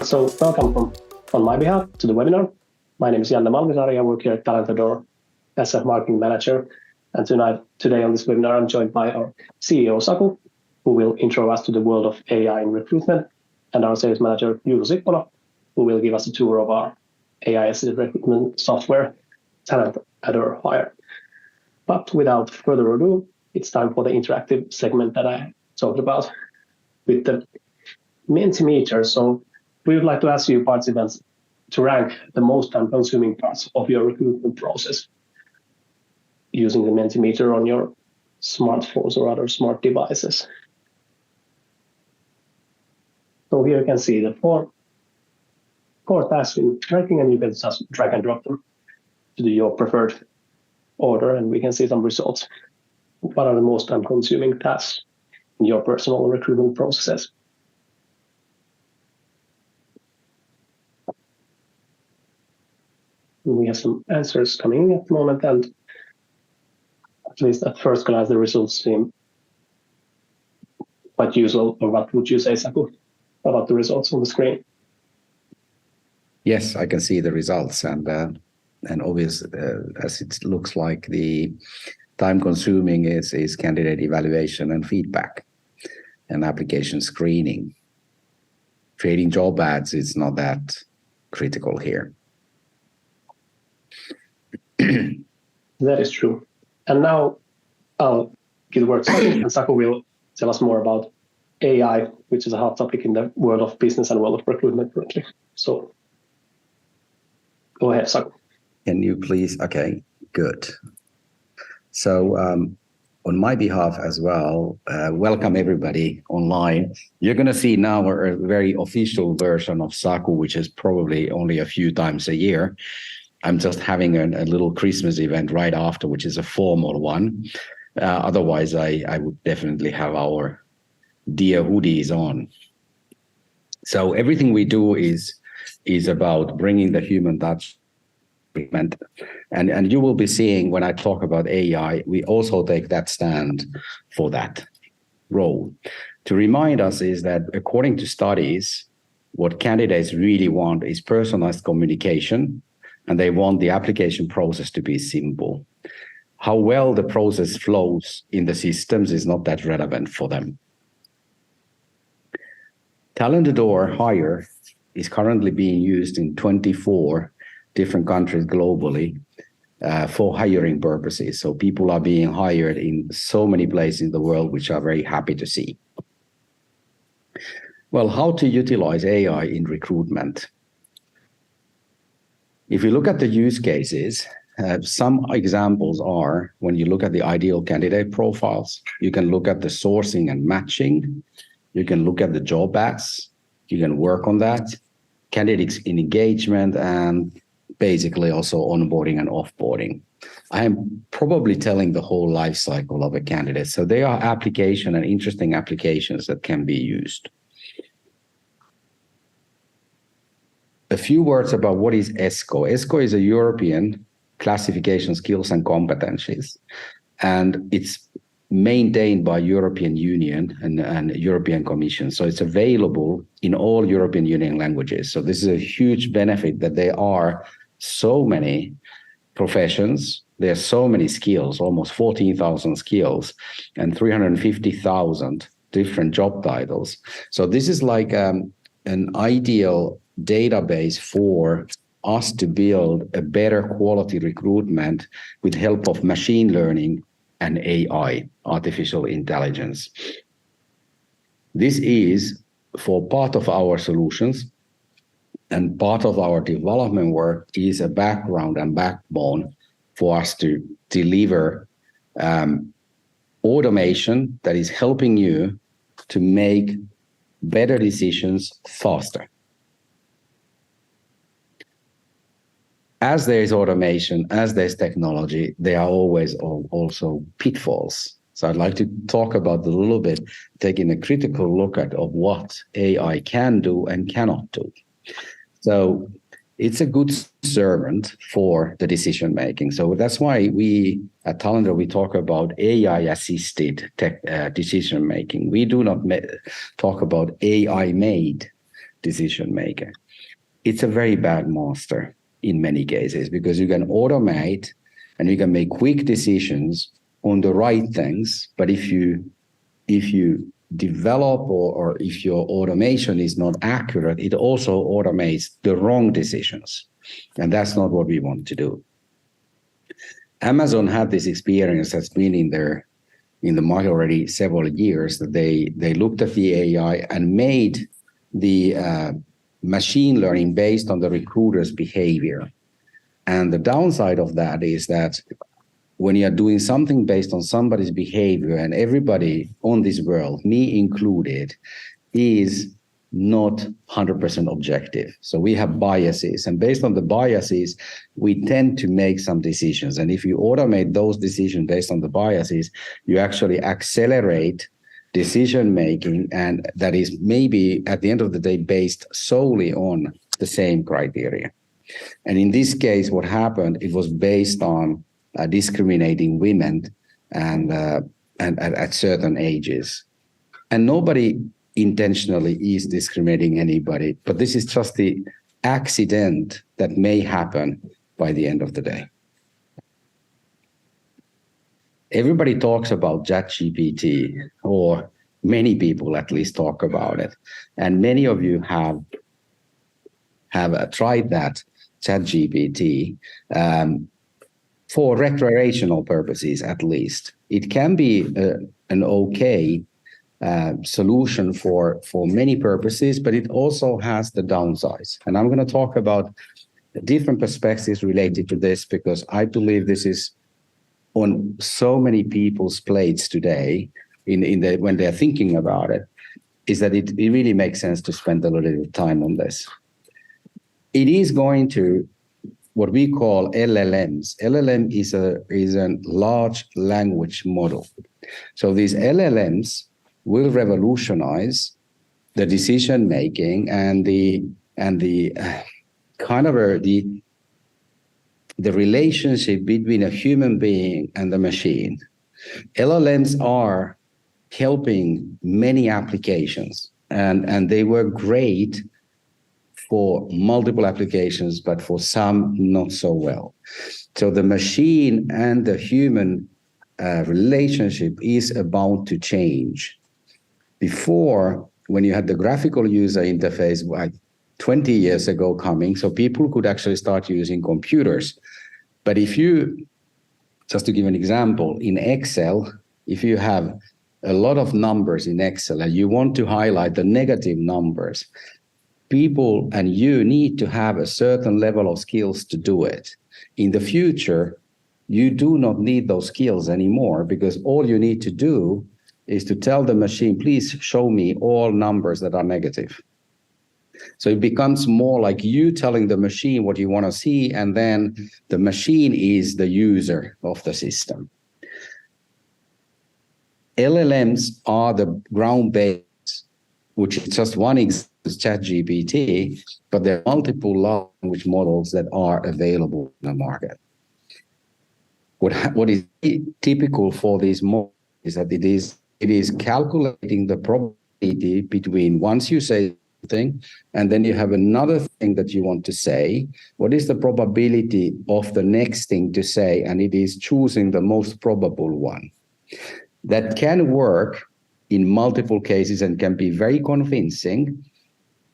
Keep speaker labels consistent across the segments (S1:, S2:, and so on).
S1: So welcome on my behalf to the webinar. My name is Janne Malmisaari. I work here at TalentAdore as a marketing manager. And today on this webinar, I'm joined by our CEO, Saku, who will intro us to the world of AI in recruitment, and our sales manager, Juuso Sippola, who will give us a tour of our AI-assisted recruitment software, TalentAdore Hire. But without further ado, it's time for the interactive segment that I talked about with the Mentimeter. So we would like to ask you participants to rank the most time-consuming parts of your recruitment process using the Mentimeter on your smartphones or other smart devices. So here you can see the four tasks in ranking, and you can just drag and drop them to your preferred order, and we can see some results. What are the most time-consuming tasks in your personal recruitment processes? We have some answers coming in at the moment, and at least at first glance, the results seem quite usual. Or what would you say, Saku, about the results on the screen?
S2: Yes, I can see the results, and obvious as it looks like the time-consuming is candidate evaluation and feedback, and application screening. Creating job ads is not that critical here.
S1: That is true. And now I'll give the word to Saku, and Saku will tell us more about AI, which is a hot topic in the world of business and world of recruitment currently. So go ahead, Saku.
S2: Can you please? Okay, good. So on my behalf as well, welcome everybody online. You're going to see now a very official version of Saku, which is probably only a few times a year. I'm just having a little Christmas event right after, which is a formal one. Otherwise, I would definitely have our dear hoodies on. So everything we do is about bringing the human touch. And you will be seeing when I talk about AI, we also take that stand for that role. To remind us is that according to studies, what candidates really want is personalized communication, and they want the application process to be simple. How well the process flows in the systems is not that relevant for them. TalentAdore Hire is currently being used in 24 different countries globally for hiring purposes. So people are being hired in so many places in the world, which are very happy to see. Well, how to utilize AI in recruitment? If you look at the use cases, some examples are when you look at the ideal candidate profiles, you can look at the sourcing and matching, you can look at the job ads, you can work on that, candidates in engagement, and basically also onboarding and offboarding. I am probably telling the whole life cycle of a candidate. So there are application and interesting applications that can be used. A few words about what is ESCO. ESCO is a European classification skills and competencies, and it's maintained by European Union and European Commission. So it's available in all European Union languages. So this is a huge benefit that there are so many professions, there are so many skills, almost 14,000 skills and 350,000 different job titles. So this is like an ideal database for us to build a better quality recruitment with help of machine learning and AI, artificial intelligence. This is for part of our solutions, and part of our development work is a background and backbone for us to deliver automation that is helping you to make better decisions faster. As there is automation, as there's technology, there are always also pitfalls. So I'd like to talk about a little bit, taking a critical look at of what AI can do and cannot do. So it's a good servant for the decision making. So that's why we at TalentAdore, we talk about AI-assisted decision making. We do not talk about AI-made decision maker. It's a very bad master in many cases, because you can automate and you can make quick decisions on the right things. But if you develop or if your automation is not accurate, it also automates the wrong decisions. And that's not what we want to do. Amazon had this experience that's been in the market already several years, that they looked at the AI and made the machine learning based on the recruiter's behavior. And the downside of that is that when you're doing something based on somebody's behavior, and everybody on this world, me included, is not 100% objective. So we have biases, and based on the biases, we tend to make some decisions. And if you automate those decisions based on the biases, you actually accelerate decision making, and that is maybe at the end of the day based solely on the same criteria. And in this case, what happened, it was based on discriminating women and at certain ages. And nobody intentionally is discriminating anybody, but this is just the accident that may happen by the end of the day. Everybody talks about ChatGPT, or many people at least talk about it. And many of you have tried that ChatGPT for recreational purposes, at least. It can be an okay solution for many purposes, but it also has the downsides. And I'm going to talk about different perspectives related to this, because I believe this is on so many people's plates today when they're thinking about it, is that it really makes sense to spend a little bit of time on this. It is going to what we call LLMs. LLM is a large language model. So these LLMs will revolutionize the decision making and the relationship between a human being and the machine. LLMs are helping many applications, and they were great for multiple applications, but for some not so well. So the machine and the human relationship is about to change. Before, when you had the graphical user interface, like 20 years ago coming, so people could actually start using computers. But if you, just to give an example, in Excel, if you have a lot of numbers in Excel and you want to highlight the negative numbers, people and you need to have a certain level of skills to do it. In the future, you do not need those skills anymore, because all you need to do is to tell the machine, please show me all numbers that are negative. So it becomes more like you telling the machine what you want to see, and then the machine is the user of the system. LLMs are the ground base, which is just one example, ChatGPT, but there are multiple language models that are available in the market. What is typical for these models is that it is calculating the probability between, once you say something and then you have another thing that you want to say, what is the probability of the next thing to say, and it is choosing the most probable one. That can work in multiple cases and can be very convincing,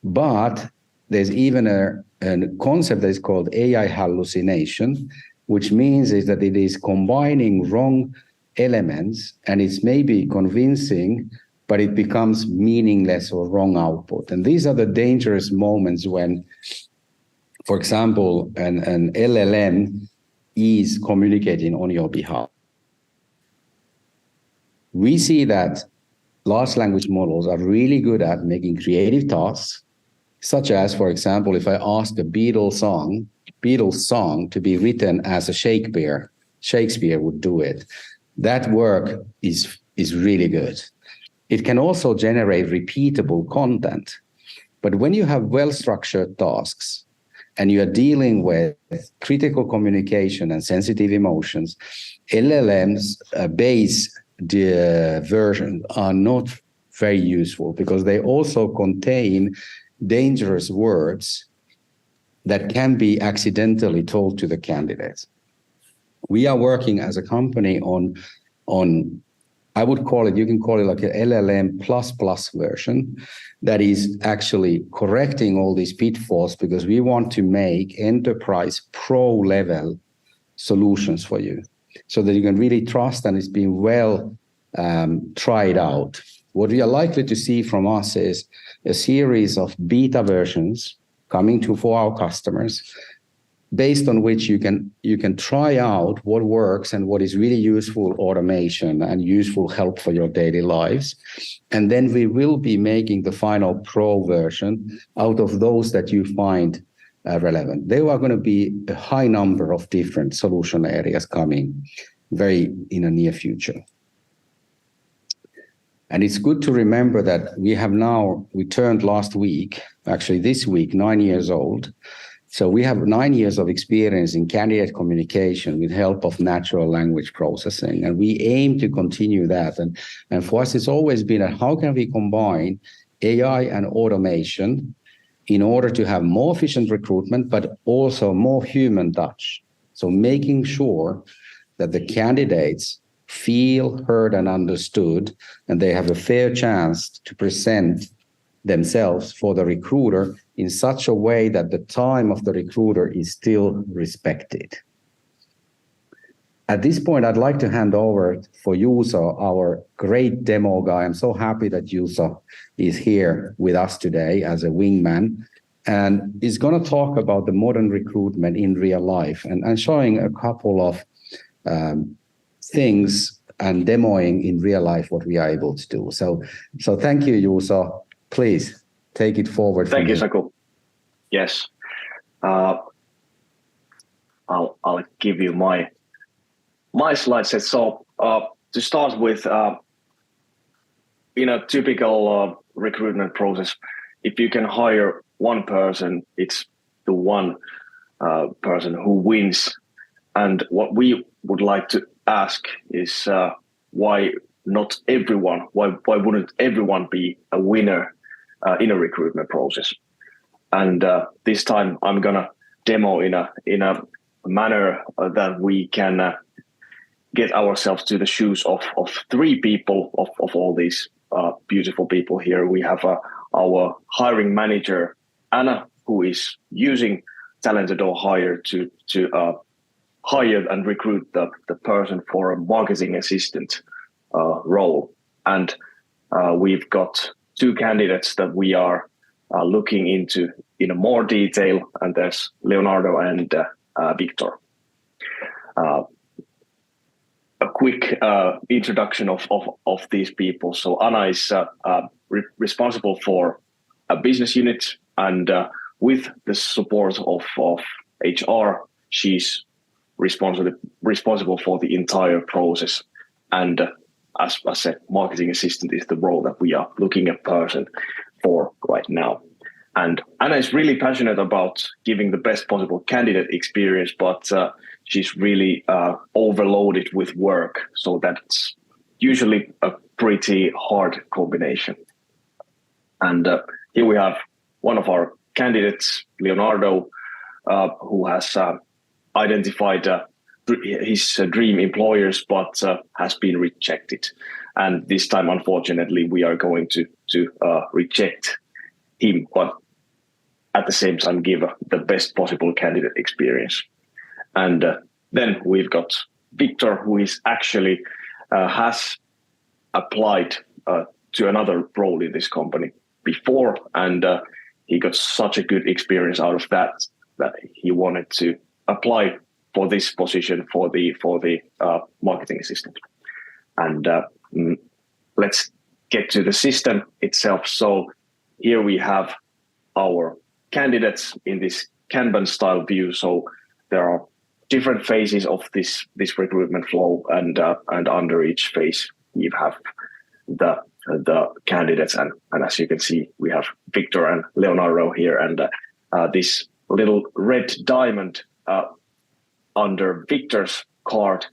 S2: but there's even a concept that is called AI hallucination, which means is that it is combining wrong elements, and it's maybe convincing, but it becomes meaningless or wrong output. And these are the dangerous moments when, for example, an LLM is communicating on your behalf. We see that large language models are really good at making creative tasks, such as, for example, if I ask a Beatles song to be written as a Shakespeare would do it. That work is really good. It can also generate repeatable content. But when you have well-structured tasks and you are dealing with critical communication and sensitive emotions, LLMs based versions are not very useful, because they also contain dangerous words that can be accidentally told to the candidates. We are working as a company on I would call it, you can call it like an LLM plus version that is actually correcting all these pitfalls, because we want to make enterprise pro level solutions for you so that you can really trust and it's being well tried out. What we are likely to see from us is a series of beta versions coming for our customers, based on which you can try out what works and what is really useful automation and useful help for your daily lives. And then we will be making the final pro version out of those that you find relevant. There are going to be a high number of different solution areas coming very in the near future. And it's good to remember that we turned last week, actually this week, 9 years old. So we have 9 years of experience in candidate communication with help of natural language processing, and we aim to continue that. And for us, it's always been how can we combine AI and automation in order to have more efficient recruitment, but also more human touch. So making sure that the candidates feel heard and understood, and they have a fair chance to present themselves for the recruiter in such a way that the time of the recruiter is still respected. At this point, I'd like to hand over for Juuso, our great demo guy. I'm so happy that Juuso is here with us today as a wingman, and is going to talk about the modern recruitment in real life and showing a couple of things and demoing in real life what we are able to do. So thank you, Juuso. Please take it forward.
S3: Thank you, Saku. Yes. I'll give you my slide set. So to start with, in a typical recruitment process, if you can hire one person, it's the one person who wins. And what we would like to ask is why not everyone? Why wouldn't everyone be a winner in a recruitment process? And this time I'm gonna demo in a manner that we can get ourselves to the shoes of three people of all these beautiful people here. We have our hiring manager Anna, who is using TalentAdore Hire to hire and recruit the person for a marketing assistant role. And we've got two candidates that we are looking into in a more detail, and there's Leonardo and Victor. A quick introduction of these people. So Anna is responsible for a business unit, and with the support of HR, she's responsible for the entire process. And as I said, marketing assistant is the role that we are looking at person for right now. And Anna is really passionate about giving the best possible candidate experience, but she's really overloaded with work. So that's usually a pretty hard combination. And here we have one of our candidates, Leonardo, who has identified his dream employers, but has been rejected. And this time, unfortunately, we are going to reject him, but at the same time give the best possible candidate experience. And then we've got Victor, who is actually has applied to another role in this company before, and he got such a good experience out of that he wanted to apply for this position for the marketing assistant. And let's get to the system itself. So here we have our candidates in this Kanban style view. So there are different phases of this recruitment flow, and under each phase you have the candidates, and as you can see, we have Victor and Leonardo here, and this little red diamond under Victor's card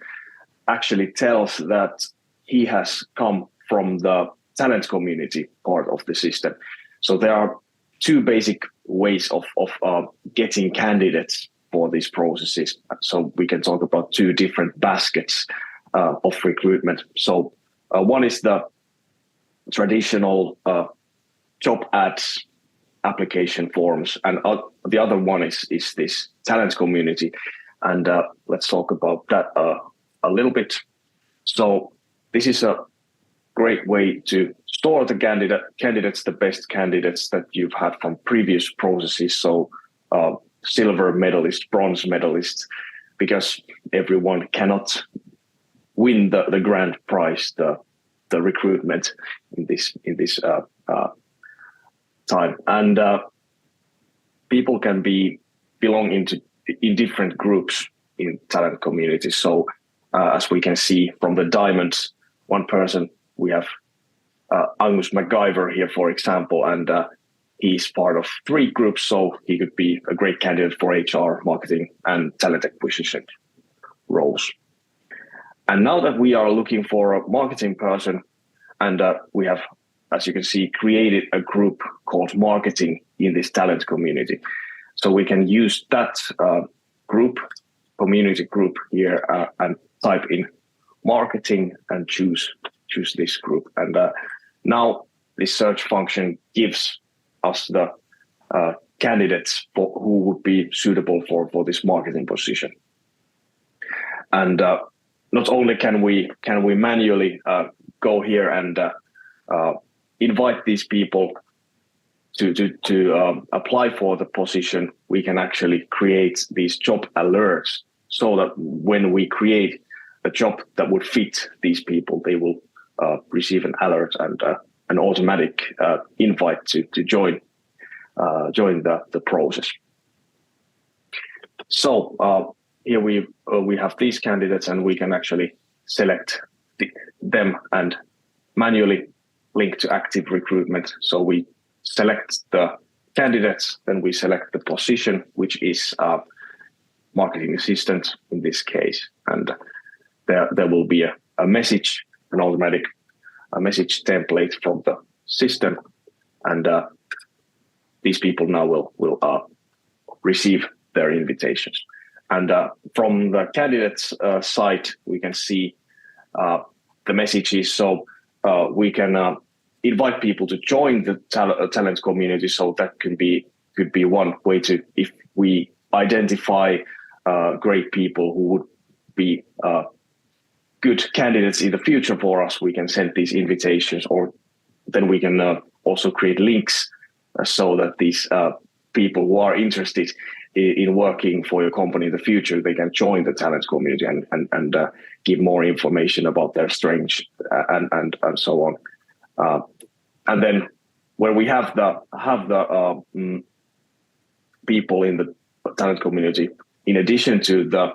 S3: actually tells that he has come from the talent community part of the system. So there are two basic ways of getting candidates for these processes. So we can talk about two different baskets of recruitment. So one is the traditional job ads, application forms, and the other one is this talent community. And let's talk about that a little bit. So this is a great way to store the candidates, the best candidates that you've had from previous processes. So silver medalist, bronze medalist, because everyone cannot win the grand prize, the recruitment in this time. And people can belong in different groups in talent communities. So as we can see from the diamonds, one person, we have Angus MacGyver here, for example, and he's part of three groups, so he could be a great candidate for HR, marketing, and talent acquisition roles. And now that we are looking for a marketing person, and we have, as you can see, created a group called marketing in this talent community. So we can use that community group here and type in marketing and choose this group. And now this search function gives us the candidates who would be suitable for this marketing position. And not only can we manually go here and invite these people to apply for the position, we can actually create these job alerts so that when we create a job that would fit these people, they will receive an alert and an automatic invite to join the process. So here we have these candidates, and we can actually select them and manually link to active recruitment. So we select the candidates, then we select the position, which is marketing assistant in this case, and there will be a message, an automatic message template from the system, and these people now will receive their invitations. And from the candidates side, we can see the messages. So we can invite people to join the talent community. So that could be one way to, if we identify great people who would be good candidates in the future for us, we can send these invitations, or then we can also create links so that these people who are interested in working for your company in the future, they can join the talent community and give more information about their strengths and so on. And then when we have the people in the talent community, in addition to the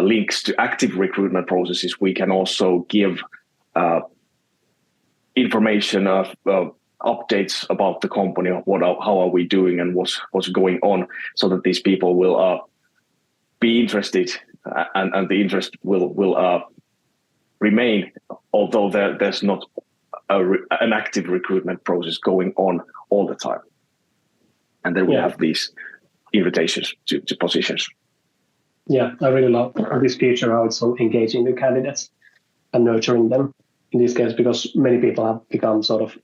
S3: links to active recruitment processes, we can also give information of updates about the company, how are we doing, and what's going on, so that these people will be interested, and the interest will remain, although there's not an active recruitment process going on all the time. And then we have these invitations to positions.
S1: Yeah, I really love this feature, how it's so engaging the candidates and nurturing them in this case, because many people have become sort of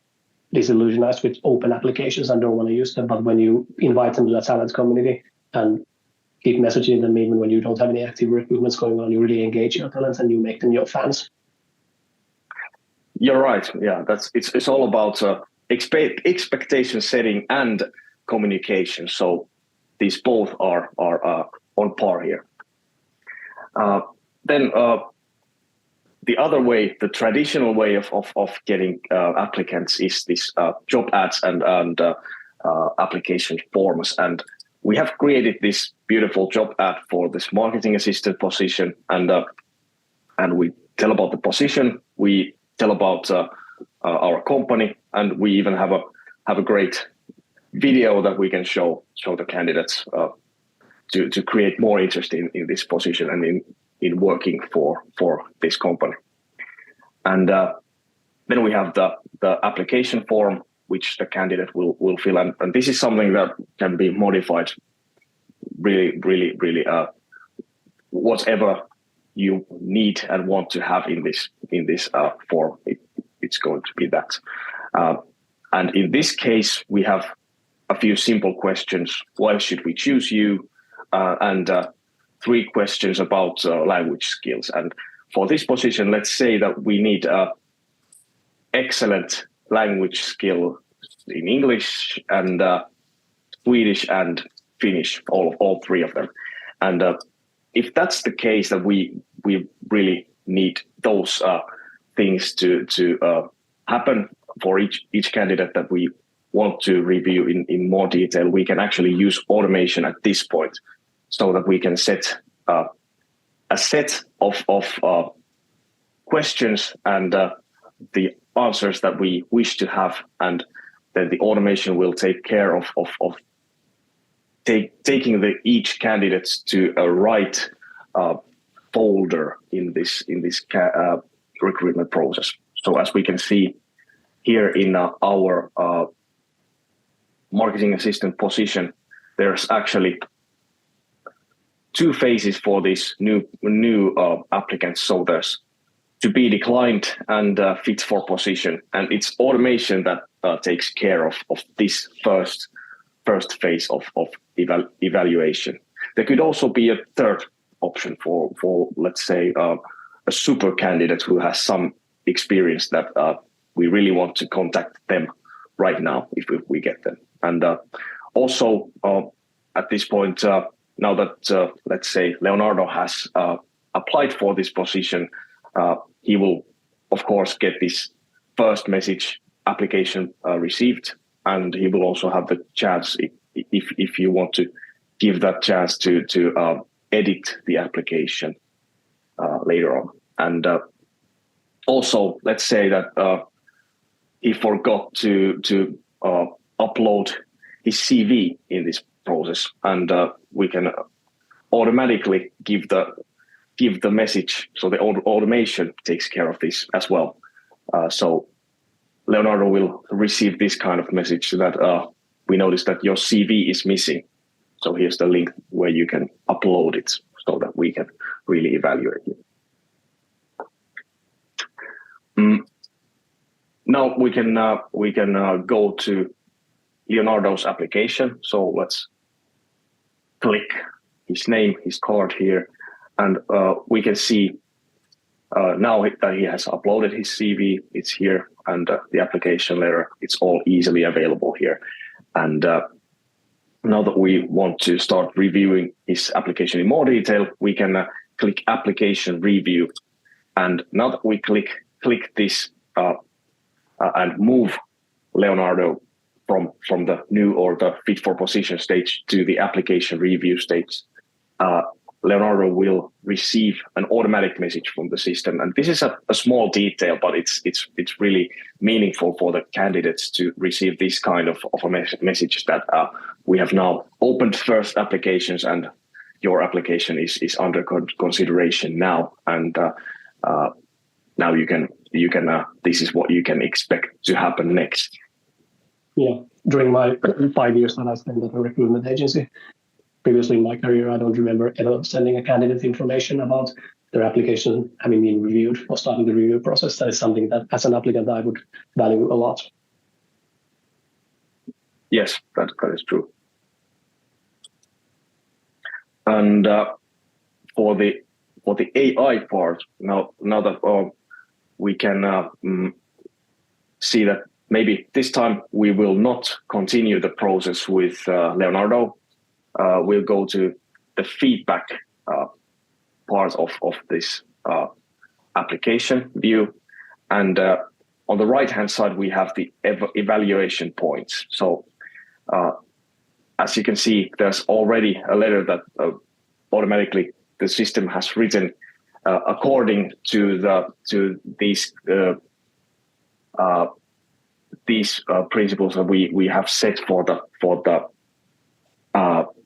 S1: disillusionized with open applications and don't want to use them. But when you invite them to the talent community and keep messaging them even when you don't have any active recruitments going on, you really engage your talents and you make them your fans.
S3: You're right. Yeah, it's all about expectation setting and communication. So these both are on par here. Then the other way, the traditional way of getting applicants is this job ads and application forms. And we have created this beautiful job ad for this marketing assistant position, and we tell about the position, we tell about our company, and we even have a great video that we can show the candidates to create more interest in this position and in working for this company. And then we have the application form, which the candidate will fill. And this is something that can be modified really whatever you need and want to have in this form. It's going to be that. And in this case, we have a few simple questions. Why should we choose you? And 3 questions about language skills. And for this position, let's say that we need excellent language skill in English and Swedish and Finnish, all 3 of them. And if that's the case, that we really need those things to happen for each candidate that we want to review in more detail, we can actually use automation at this point, so that we can set a set of questions and the answers that we wish to have, and then the automation will take care of taking each candidate to a right folder in this recruitment process. So as we can see here in our marketing assistant position, there's actually 2 phases for this new applicants. So there's to be declined and fit for position, and it's automation that takes care of this first phase of evaluation. There could also be a third option for let's say a super candidate who has some experience that we really want to contact them right now if we get them. And also at this point, now that let's say Leonardo has applied for this position, he will of course get this first message application received, and he will also have the chance, if you want to give that chance, to edit the application later on. And also, let's say that he forgot to upload his CV in this process, and we can automatically give the message. So the automation takes care of this as well. So Leonardo will receive this kind of message that we notice that your CV is missing. So here's the link where you can upload it so that we can really evaluate you. Now we can go to Leonardo's application. So let's click his name, his card here, and we can see now that he has uploaded his CV. It's here, and the application letter, it's all easily available here. And now that we want to start reviewing his application in more detail, we can click Application Review. And now that we click this and move Leonardo from the new or the fit for position stage to the application review stage, Leonardo will receive an automatic message from the system. And this is a small detail, but it's really meaningful for the candidates to receive this kind of a message that we have now opened first applications and your application is under consideration now. And now you can this is what you can expect to happen next.
S1: Yeah, during my 5 years that I spent at a recruitment agency, previously in my career, I don't remember ever sending a candidate information about their application having been reviewed or starting the review process. That is something that, as an applicant, I would value a lot.
S3: Yes, that is true. And for the AI part, now that we can see that maybe this time we will not continue the process with Leonardo. We'll go to the feedback part of this application view. And on the right-hand side, we have the evaluation points. So as you can see, there's already a letter that automatically the system has written according to these principles that we have set for the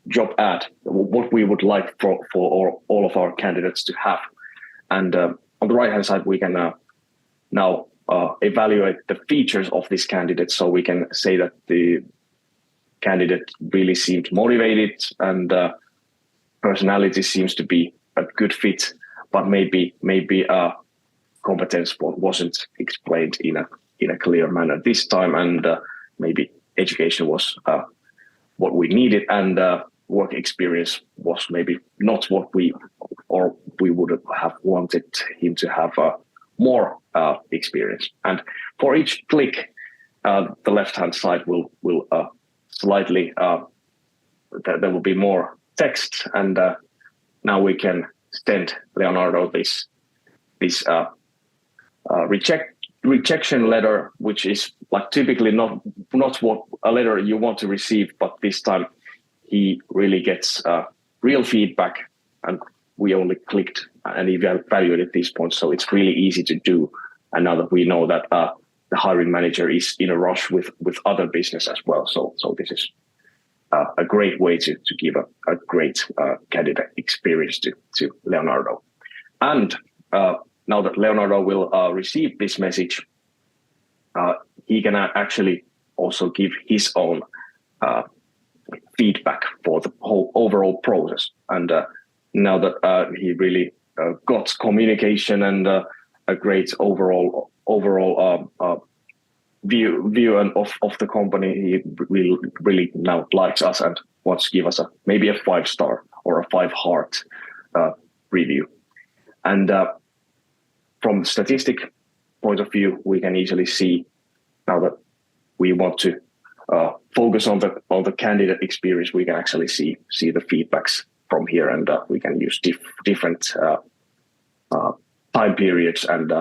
S3: job ad, what we would like for all of our candidates to have. And on the right hand side, we can now evaluate the features of this candidate, so we can say that the candidate really seemed motivated and personality seems to be a good fit, but maybe competence wasn't explained in a clear manner this time, and maybe education was what we needed, and work experience was maybe not what we would have wanted him to have more experience. And for each click, the left-hand side will slightly there will be more text, and now we can send Leonardo this rejection letter, which is like typically not what a letter you want to receive, but this time he really gets real feedback, and we only clicked and evaluated these points, so it's really easy to do. And now that we know that the hiring manager is in a rush with other business as well, so this is a great way to give a great candidate experience to Leonardo. And now that Leonardo will receive this message, he can actually also give his own feedback for the whole overall process. And now that he really got communication and a great overall view of the company, he really now likes us and wants to give us maybe a 5-star or a 5-heart review. And from the statistic point of view, we can easily see now that we want to focus on the candidate experience. We can actually see the feedbacks from here, and we can use different time periods and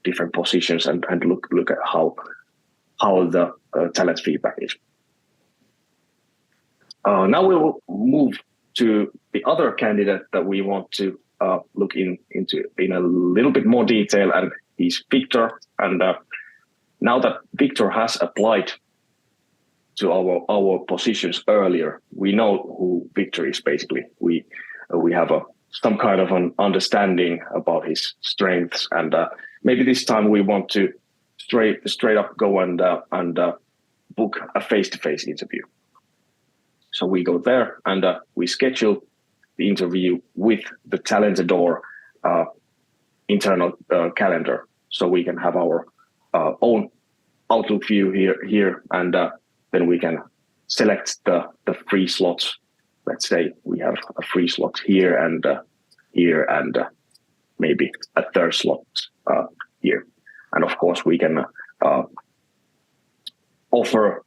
S3: different positions and look at how the talent feedback is. Now we will move to the other candidate that we want to look into in a little bit more detail, and he's Victor. And now that Victor has applied to our positions earlier, we know who Victor is. Basically, we have some kind of an understanding about his strengths, and maybe this time we want to straight up go and book a face-to-face interview. So we go there and we schedule the interview with the TalentAdore internal calendar, so we can have our own Outlook view here, and then we can select the free slots. Let's say we have a free slot here and maybe a third slot here. And of course, we can offer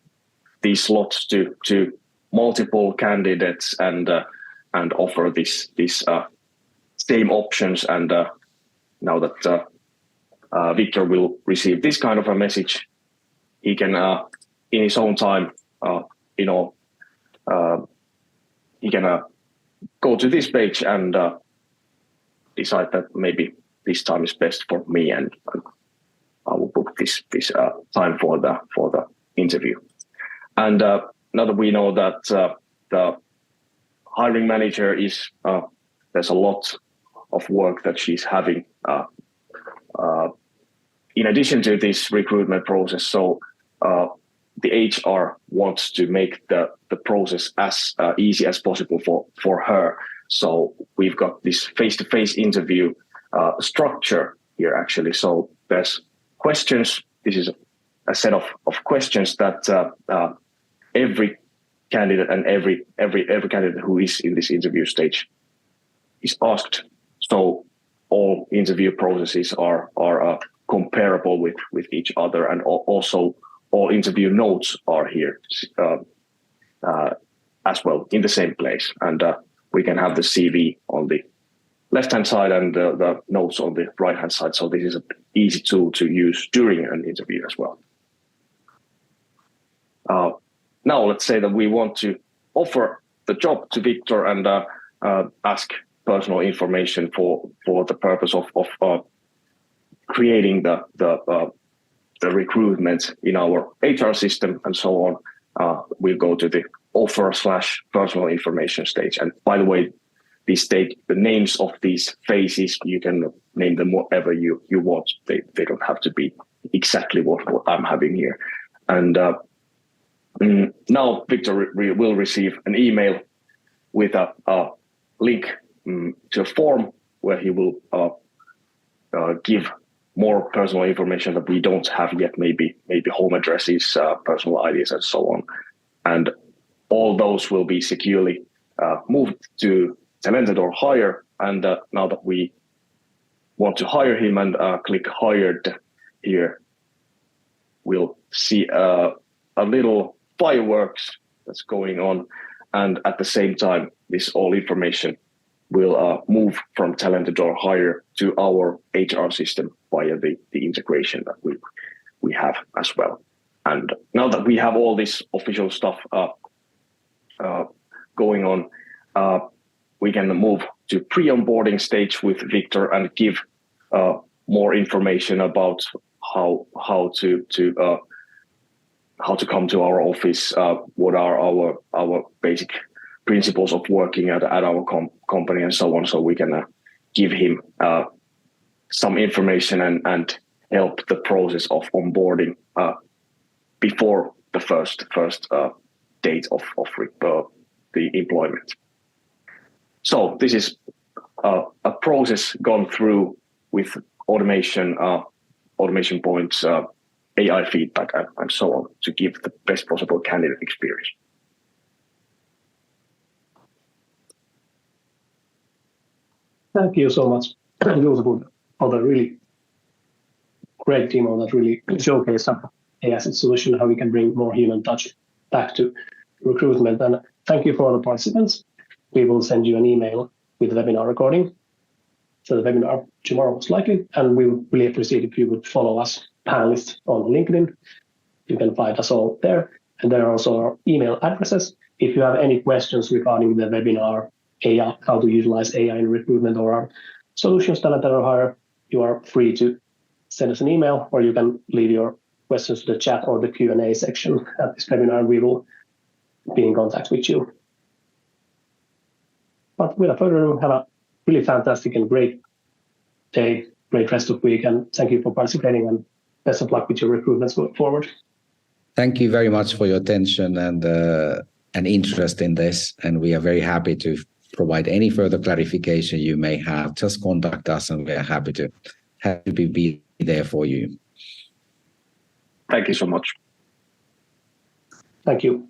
S3: these slots to multiple candidates and offer this same options. And now that Victor will receive this kind of a message, he can in his own time, he can go to this page and decide that maybe this time is best for me, and I will book this time for the interview. And now that we know that the hiring manager is there's a lot of work that she's having in addition to this recruitment process, so the HR wants to make the process as easy as possible for her. So we've got this face-to-face interview structure here, actually. So there's questions. This is a set of questions that every candidate and every candidate who is in this interview stage is asked. So all interview processes are comparable with each other, and also all interview notes are here as well in the same place. And we can have the CV on the left-hand side and the notes on the right-hand side. So this is an easy tool to use during an interview as well. Now let's say that we want to offer the job to Victor and ask personal information for the purpose of creating the recruitment in our HR system and so on. We'll go to the offer/personal information stage. And by the way, the names of these phases. You can name them whatever you want. They don't have to be exactly what I'm having here. And now Victor will receive an email with a link to a form where he will give more personal information that we don't have yet, maybe home addresses, personal IDs, and so on. And all those will be securely moved to TalentAdore Hire. And now that we want to hire him and click Hired here, we'll see a little fireworks that's going on. And at the same time, this all information will move from TalentAdore Hire to our HR system via the integration that we have as well. And now that we have all this official stuff going on, we can move to pre-onboarding stage with Victor and give more information about how to come to our office, what are our basic principles of working at our company and so on, so we can give him some information and help the process of onboarding before the first date of the employment. So this is a process gone through with automation points, AI feedback, and so on, to give the best possible candidate experience.
S1: Thank you so much, Juuso, for the really great demo that really showcased some AI solution, how we can bring more human touch back to recruitment. And thank you for all the participants. We will send you an email with the webinar recording. So the webinar tomorrow most likely, and we would really appreciate if you would follow us panelists on LinkedIn. You can find us all there. And there are also our email addresses. If you have any questions regarding the webinar, AI, how to utilize AI in recruitment, or our solutions TalentAdore Hire, you are free to send us an email, or you can leave your questions to the chat or the Q&A section at this webinar. We will be in contact with you. But without further ado, have a really fantastic and great day, great rest of the week, and thank you for participating, and best of luck with your recruitments going forward.
S2: Thank you very much for your attention and interest in this, and we are very happy to provide any further clarification you may have. Just contact us, and we are happy to be there for you.
S3: Thank you so much.
S1: Thank you.